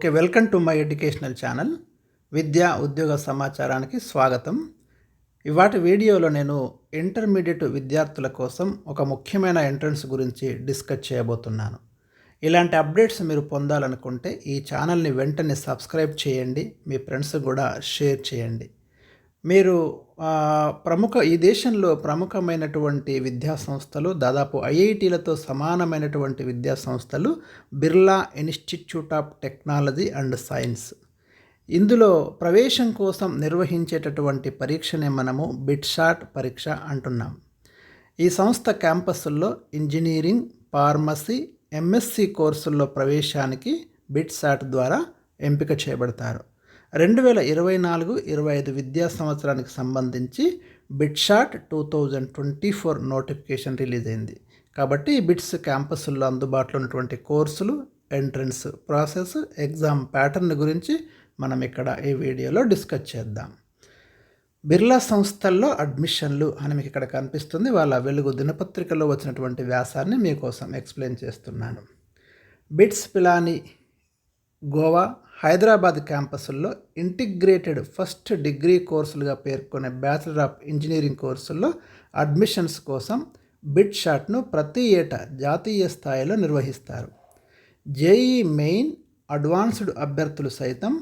Okay, welcome to my educational channel. విద్యా ఉద్యోగ సమాచారానికి స్వాగతం. ఇవాటి వీడియోలో నేను ఇంటర్మీడియట్ విద్యార్థుల కోసం ఒక ముఖ్యమైన ఎంట్రన్స్ గురించి డిస్కస్ చేయబోతున్నాను. ఇలాంటి అప్డేట్స్ మీరు పొందాలనుకుంటే ఈ ఛానల్ని వెంటనే సబ్స్క్రైబ్ చేయండి, మీ ఫ్రెండ్స్ కూడా షేర్ చేయండి. మీరు ఈ దేశంలో ప్రముఖమైనటువంటి విద్యా సంస్థలు, దాదాపు ఐఐటీలతో సమానమైనటువంటి విద్యా సంస్థలు Birla institute of technology and science. ఇందులో ప్రవేశం కోసం నిర్వహించేటటువంటి పరీక్షనే మనము బిట్సాట్ పరీక్ష అంటున్నాం. ఈ సంస్థ క్యాంపస్ల్లో ఇంజనీరింగ్, ఫార్మసీ, ఎంఎస్సి కోర్సుల్లో ప్రవేశానికి బిట్సాట్ ద్వారా ఎంపిక చేయబడతారు. 2024-25 విద్యా సంవత్సరానికి సంబంధించి బిట్సాట్ 2024 నోటిఫికేషన్ రిలీజ్ అయింది. కాబట్టి ఈ బిట్స్ క్యాంపస్లో అందుబాటులో ఉన్నటువంటి కోర్సులు, ఎంట్రన్స్ ప్రాసెస్, ఎగ్జామ్ ప్యాటర్న్ గురించి మనం ఇక్కడ ఈ వీడియోలో డిస్కస్ చేద్దాం. బిర్లా సంస్థల్లో అడ్మిషన్లు అని మీకు ఇక్కడ కనిపిస్తుంది. వాళ్ళ వెలుగు దినపత్రికలో వచ్చినటువంటి వ్యాసాన్ని మీకోసం ఎక్స్ప్లెయిన్ చేస్తున్నాను. బిట్స్ పిలాని గోవా, హైదరాబాద్ క్యాంపస్ల్లో ఇంటిగ్రేటెడ్ ఫస్ట్ డిగ్రీ కోర్సులుగా పేర్కొనే బ్యాచిలర్ ఆఫ్ ఇంజనీరింగ్ కోర్సుల్లో అడ్మిషన్స్ కోసం బిట్సాట్ను ప్రతి ఏటా జాతీయ స్థాయిలో నిర్వహిస్తారు. జేఈ మెయిన్, అడ్వాన్స్డ్ అభ్యర్థులు సైతం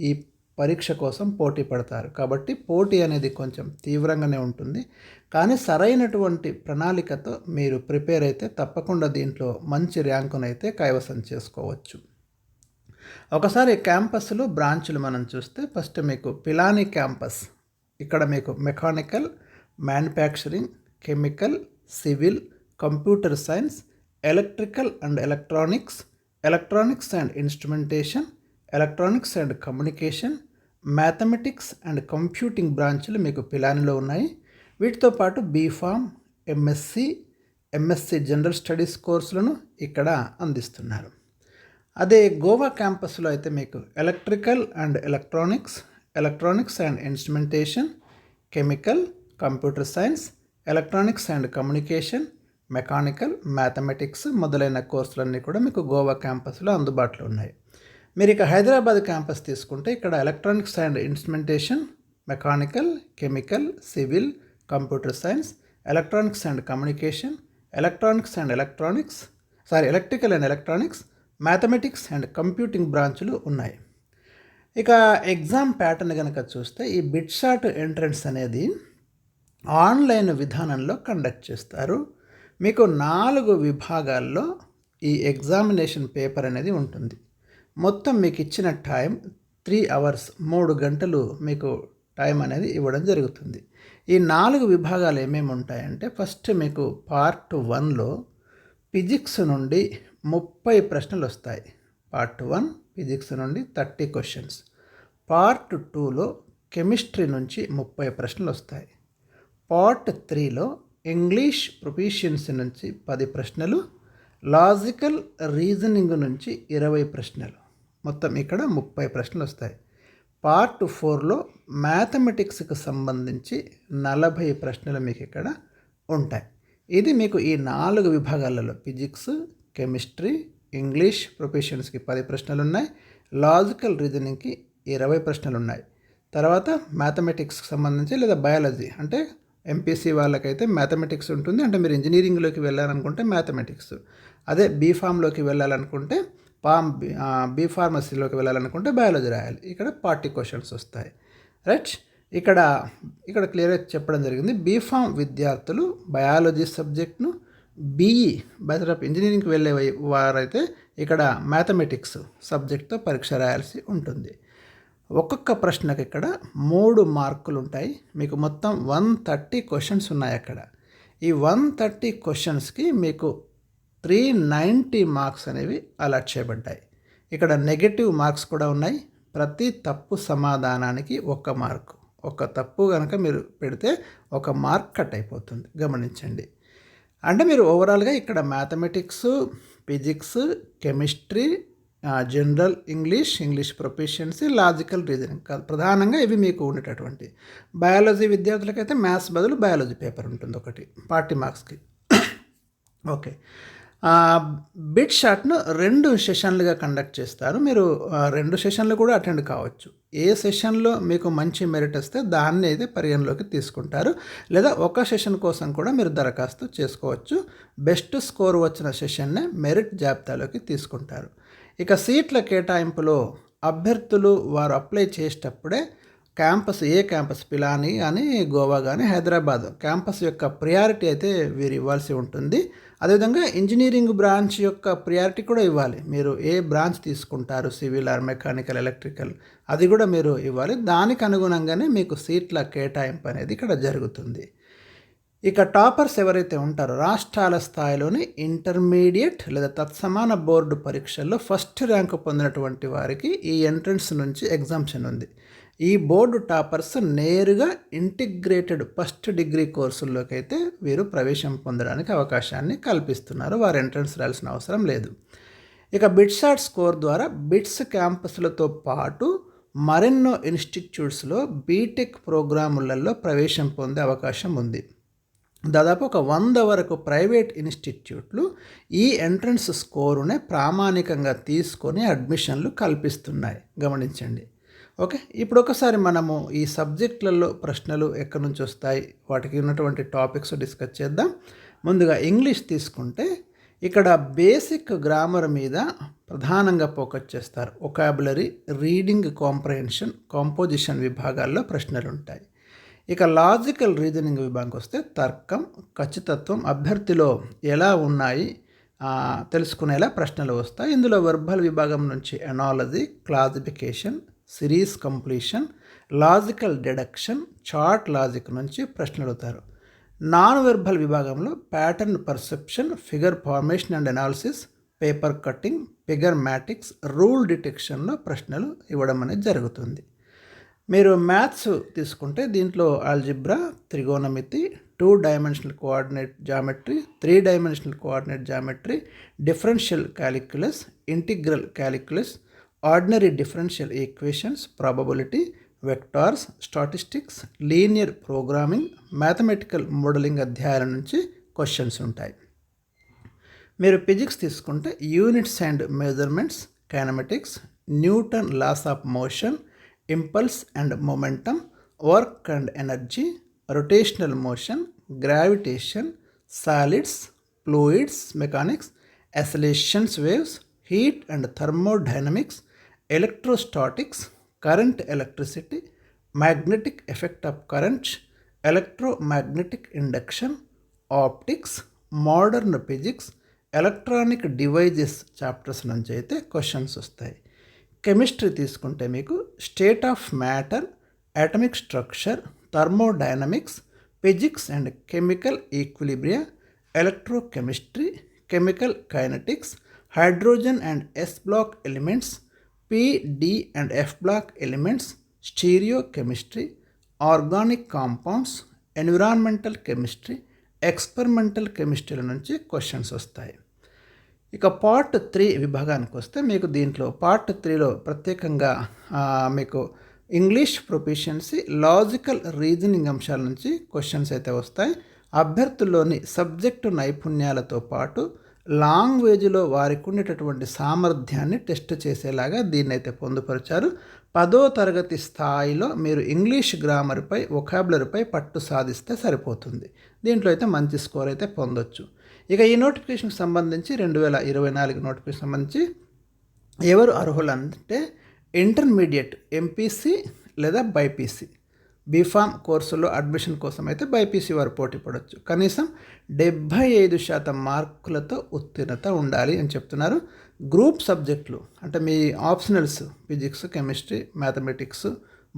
ఈ పరీక్ష కోసం పోటీ పడతారు. కాబట్టి పోటీ అనేది కొంచెం తీవ్రంగానే ఉంటుంది. కానీ సరైనటువంటి ప్రణాళికతో మీరు ప్రిపేర్ అయితే తప్పకుండా దీంట్లో మంచి ర్యాంకునైతే కైవసం చేసుకోవచ్చు. ఒకసారి క్యాంపస్లు, బ్రాంచులు మనం చూస్తే ఫస్ట్ మీకు పిలాని క్యాంపస్. ఇక్కడ మీకు mechanical, manufacturing, chemical, civil, computer science, electrical and electronics, electronics and instrumentation, electronics and communication, mathematics and computing బ్రాంచులు మీకు పిలానిలో ఉన్నాయి. వీటితో పాటు బీఫామ్, ఎంఎస్సి జనరల్ స్టడీస్ కోర్సులను ఇక్కడ అందిస్తున్నారు. అదే గోవా క్యాంపస్లో అయితే మీకు electrical and electronics and instrumentation, chemical, computer science, electronics and communication, mechanical, mathematics మొదలైన కోర్సులన్నీ కూడా మీకు గోవా క్యాంపస్లో అందుబాటులో ఉన్నాయి. మీరు ఇక హైదరాబాద్ క్యాంపస్ తీసుకుంటే ఇక్కడ electronics and instrumentation, mechanical, chemical, civil, computer science, electronics and communication, electrical and electronics, mathematics and computing బ్రాంచులు ఉన్నాయి. ఇక ఎగ్జామ్ ప్యాటర్న్ కనుక చూస్తే ఈ బిట్సాట్ ఎంట్రన్స్ అనేది ఆన్లైన్ విధానంలో కండక్ట్ చేస్తారు. మీకు 4 విభాగాల్లో ఈ ఎగ్జామినేషన్ పేపర్ అనేది ఉంటుంది. మొత్తం మీకు ఇచ్చిన టైం 3 hours, 3 గంటలు మీకు టైం అనేది ఇవ్వడం జరుగుతుంది. ఈ 4 విభాగాలు ఏమేమి ఉంటాయంటే ఫస్ట్ మీకు పార్ట్ 1లో ఫిజిక్స్ నుండి 30 ప్రశ్నలు వస్తాయి. పార్ట్ 1 ఫిజిక్స్ నుండి 30 క్వశ్చన్స్. పార్ట్ 2లో కెమిస్ట్రీ నుంచి 30 ప్రశ్నలు వస్తాయి. పార్ట్ 3లో ఇంగ్లీష్ ప్రొఫిషియన్సీ నుంచి 10 ప్రశ్నలు, లాజికల్ రీజనింగ్ నుంచి 20 ప్రశ్నలు, మొత్తం ఇక్కడ 30 ప్రశ్నలు వస్తాయి. పార్ట్ 4లో మ్యాథమెటిక్స్కి సంబంధించి 40 ప్రశ్నలు మీకు ఇక్కడ ఉంటాయి. ఇది మీకు ఈ 4 విభాగాలలో ఫిజిక్స్, కెమిస్ట్రీ, ఇంగ్లీష్ ప్రొఫెషన్స్కి 10 ప్రశ్నలు ఉన్నాయి, లాజికల్ రీజనింగ్కి 20 ప్రశ్నలు ఉన్నాయి. తర్వాత మ్యాథమెటిక్స్కి సంబంధించి లేదా బయాలజీ అంటే ఎంపీసీ వాళ్ళకైతే మ్యాథమెటిక్స్ ఉంటుంది. అంటే మీరు ఇంజనీరింగ్లోకి వెళ్ళాలనుకుంటే మ్యాథమెటిక్స్, అదే బీఫామ్లోకి వెళ్ళాలనుకుంటే బీఫార్మసీలోకి వెళ్ళాలనుకుంటే బయాలజీ రాయాలి. ఇక్కడ 40 క్వశ్చన్స్ వస్తాయి. రైట్, ఇక్కడ క్లియర్గా చెప్పడం జరిగింది. బీఫామ్ విద్యార్థులు బయాలజీ సబ్జెక్ట్ను, బీఈ బ్యాచిలర్ ఆఫ్ ఇంజనీరింగ్కి వెళ్ళే వారైతే ఇక్కడ మ్యాథమెటిక్స్ సబ్జెక్ట్తో పరీక్ష రాయాల్సి ఉంటుంది. ఒక్కొక్క ప్రశ్నకు ఇక్కడ 3 మార్కులు ఉంటాయి. మీకు మొత్తం 130 క్వశ్చన్స్ ఉన్నాయి అక్కడ. ఈ 130 క్వశ్చన్స్కి మీకు 390 మార్క్స్ అనేవి అలాట్ చేయబడ్డాయి. ఇక్కడ నెగటివ్ మార్క్స్ కూడా ఉన్నాయి. ప్రతి తప్పు సమాధానానికి 1 మార్కు. ఒక తప్పు కనుక మీరు పెడితే 1 మార్క్ కట్ అయిపోతుంది, గమనించండి. అంటే మీరు ఓవరాల్గా ఇక్కడ mathematics, physics, chemistry, general English proficiency, logical reasoning ప్రధానంగా ఇవి మీకు ఉండేటటువంటి. బయాలజీ విద్యార్థులకైతే మ్యాథ్స్ బదులు బయాలజీ పేపర్ ఉంటుంది ఒకటి 40 మార్క్స్కి. ఓకే, బిట్ షాట్ను 2 సెషన్లుగా కండక్ట్ చేస్తారు. మీరు 2 సెషన్లు కూడా అటెండ్ కావచ్చు. ఏ సెషన్లో మీకు మంచి మెరిట్ వస్తే దాన్ని అయితే పరిగణలోకి తీసుకుంటారు. లేదా ఒక సెషన్ కోసం కూడా మీరు దరఖాస్తు చేసుకోవచ్చు. బెస్ట్ స్కోర్ వచ్చిన సెషన్నే మెరిట్ జాబితాలోకి తీసుకుంటారు. ఇక సీట్ల కేటాయింపులో అభ్యర్థులు వారు అప్లై చేసేటప్పుడే ఏ క్యాంపస్ పిలాని కానీ, గోవా కానీ, హైదరాబాద్ క్యాంపస్ యొక్క ప్రియారిటీ అయితే వీరు ఇవ్వాల్సి ఉంటుంది. అదేవిధంగా ఇంజనీరింగ్ బ్రాంచ్ యొక్క ప్రియారిటీ కూడా ఇవ్వాలి. మీరు ఏ బ్రాంచ్ తీసుకుంటారు, సివిల్ ఆర్ మెకానికల్, ఎలక్ట్రికల్, అది కూడా మీరు ఇవ్వాలి. దానికి అనుగుణంగానే మీకు సీట్ల కేటాయింపు అనేది ఇక్కడ జరుగుతుంది. ఇక టాపర్స్ ఎవరైతే ఉంటారో రాష్ట్రాల స్థాయిలోని ఇంటర్మీడియట్ లేదా తత్సమాన బోర్డు పరీక్షల్లో ఫస్ట్ ర్యాంకు పొందినటువంటి వారికి ఈ ఎంట్రన్స్ నుంచి ఎగ్జామ్షన్ ఉంది. ఈ బోర్డు టాపర్స్ నేరుగా ఇంటిగ్రేటెడ్ ఫస్ట్ డిగ్రీ కోర్సుల్లోకి అయితే వీరు ప్రవేశం పొందడానికి అవకాశాన్ని కల్పిస్తున్నారు. వారు ఎంట్రన్స్ రాయాల్సిన అవసరం లేదు. ఇక బిట్సాట్ స్కోర్ ద్వారా బిట్స్ క్యాంపస్లతో పాటు మరెన్నో ఇన్స్టిట్యూట్స్లో బీటెక్ ప్రోగ్రాములలో ప్రవేశం పొందే అవకాశం ఉంది. దాదాపు ఒక 100 వరకు ప్రైవేట్ ఇన్స్టిట్యూట్లు ఈ ఎంట్రన్స్ స్కోరునే ప్రామాణికంగా తీసుకొని అడ్మిషన్లు కల్పిస్తున్నాయి. గమనించండి. ఓకే, ఇప్పుడు ఒకసారి మనము ఈ సబ్జెక్టులలో ప్రశ్నలు ఎక్కడి నుంచి వస్తాయి, వాటికి ఉన్నటువంటి టాపిక్స్ డిస్కస్ చేద్దాం. ముందుగా ఇంగ్లీష్ తీసుకుంటే ఇక్కడ బేసిక్ గ్రామర్ మీద ప్రధానంగా ఫోకస్ చేస్తారు. వొకాబులరీ, రీడింగ్ కాంప్రహెన్షన్, కాంపోజిషన్ విభాగాల్లో ప్రశ్నలు ఉంటాయి. ఇక లాజికల్ రీజనింగ్ విభాగంకి వస్తే తర్కం, ఖచ్చితత్వం అభ్యర్థిలో ఎలా ఉన్నాయి తెలుసుకునేలా ప్రశ్నలు వస్తాయి. ఇందులో వెర్బల్ విభాగం నుంచి analogy, classification, series completion, logical deduction, chart logic నుంచి ప్రశ్నలు అడుగుతారు. నాన్ వెర్బల్ విభాగంలో pattern perception, figure formation and analysis, paper cutting, figure matrix, rule డిటెక్షన్లో ప్రశ్నలు ఇవ్వడం అనేది జరుగుతుంది. మీరు మ్యాథ్స్ తీసుకుంటే దీంట్లో ఆల్జిబ్రా, త్రికోణమితి, 2 dimensional coordinate geometry, 3 dimensional coordinate geometry, differential calculus, integral calculus, ordinary differential equations, probability, vectors, statistics, linear programming, mathematical modelling అధ్యాయాల నుంచి క్వశ్చన్స్ ఉంటాయి. మీరు ఫిజిక్స్ తీసుకుంటే units and measurements, kinematics, Newton laws of motion, impulse and momentum, work and energy, rotational motion, gravitation, solids, fluids mechanics, accelerations waves, heat and thermodynamics, electrostatics, current electricity, magnetic effect of current, electromagnetic induction, optics, modern physics, electronic devices chapters నుంచి అయితే questions వస్తాయి. Chemistry తీసుకుంటే మీకు state of matter, atomic structure, thermodynamics, physics and chemical equilibria, electrochemistry, chemical kinetics, hydrogen and S block elements, P, D and F block elements, stereo chemistry, organic compounds, environmental chemistry, experimental కెమిస్ట్రీల నుంచి questions వస్తాయి. ఇక part 3 విభాగానికి వస్తే మీకు దీంట్లో part 3లో ప్రత్యేకంగా మీకు ఇంగ్లీష్ ప్రొఫిషియన్సీ, లాజికల్ రీజనింగ్ అంశాల నుంచి క్వశ్చన్స్ అయితే వస్తాయి. అభ్యర్థుల్లోని సబ్జెక్టు నైపుణ్యాలతో పాటు లాంగ్వేజ్లో వారికి ఉండేటటువంటి సామర్థ్యాన్ని టెస్ట్ చేసేలాగా దీన్ని అయితే పొందుపరిచారు. 10వ తరగతి స్థాయిలో మీరు ఇంగ్లీష్ గ్రామర్పై, వొకాబులరీపై పట్టు సాధిస్తే సరిపోతుంది. దీంట్లో అయితే మంచి స్కోర్ అయితే పొందొచ్చు. ఇక ఈ నోటిఫికేషన్కి సంబంధించి 2024 నోటిఫికేషన్ సంబంధించి ఎవరు అర్హులు అంటే ఇంటర్మీడియట్ ఎంపీసీ లేదా బైపీసీ, బీఫామ్ కోర్సులో అడ్మిషన్ కోసం అయితే బైపీసీ వారు పోటీ పడవచ్చు. కనీసం 75% మార్కులతో ఉత్తీర్ణత ఉండాలి అని చెప్తున్నారు. గ్రూప్ సబ్జెక్టులు అంటే మీ optionals physics, chemistry, mathematics,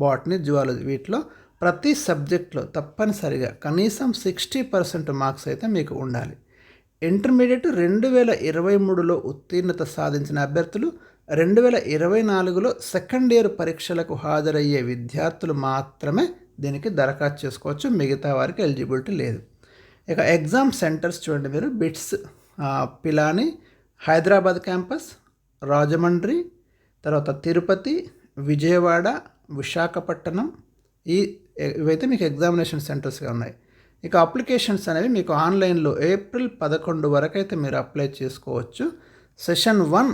botany, zoology వీటిలో ప్రతి సబ్జెక్టులో తప్పనిసరిగా కనీసం 60% మార్క్స్ అయితే మీకు ఉండాలి. ఇంటర్మీడియట్ 2023లో ఉత్తీర్ణత సాధించిన అభ్యర్థులు 2024లో సెకండ్ ఇయర్ పరీక్షలకు హాజరయ్యే విద్యార్థులు మాత్రమే దీనికి దరఖాస్తు చేసుకోవచ్చు. మిగతా వారికి ఎలిజిబిలిటీ లేదు. ఇక ఎగ్జామ్ సెంటర్స్ చూడండి మీరు, బిట్స్ పిలాని హైదరాబాద్ క్యాంపస్, రాజమండ్రి, తర్వాత తిరుపతి, విజయవాడ, విశాఖపట్నం, ఇవైతే మీకు ఎగ్జామినేషన్ సెంటర్స్గా ఉన్నాయి. ఇక అప్లికేషన్స్ అనేవి మీకు ఆన్లైన్లో ఏప్రిల్ 11 వరకు అయితే మీరు అప్లై చేసుకోవచ్చు. సెషన్ 1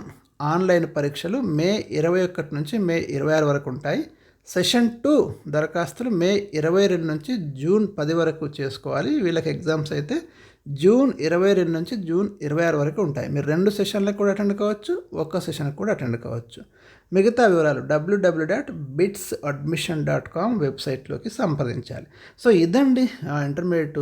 ఆన్లైన్ పరీక్షలు మే 21 నుంచి మే 26 వరకు ఉంటాయి. సెషన్ 2 దరఖాస్తులు మే 22 నుంచి జూన్ 10 వరకు చేసుకోవాలి. వీళ్ళకి ఎగ్జామ్స్ అయితే జూన్ 22 నుంచి జూన్ 26 వరకు ఉంటాయి. మీరు 2 సెషన్లకు కూడా అటెండ్ కావచ్చు, ఒక్క సెషన్కి కూడా అటెండ్ కావచ్చు. మిగతా వివరాలు www.bitsadmission.com వెబ్సైట్లోకి సంప్రదించాలి. సో ఇదండి ఇంటర్మీడియట్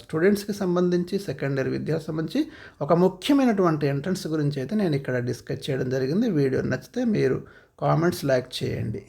స్టూడెంట్స్కి సంబంధించి, సెకండరీ విద్యకు సంబంధించి ఒక ముఖ్యమైనటువంటి ఎంట్రన్స్ గురించి అయితే నేను ఇక్కడ డిస్కస్ చేయడం జరిగింది. వీడియో నచ్చితే మీరు కామెంట్స్ లైక్ చేయండి.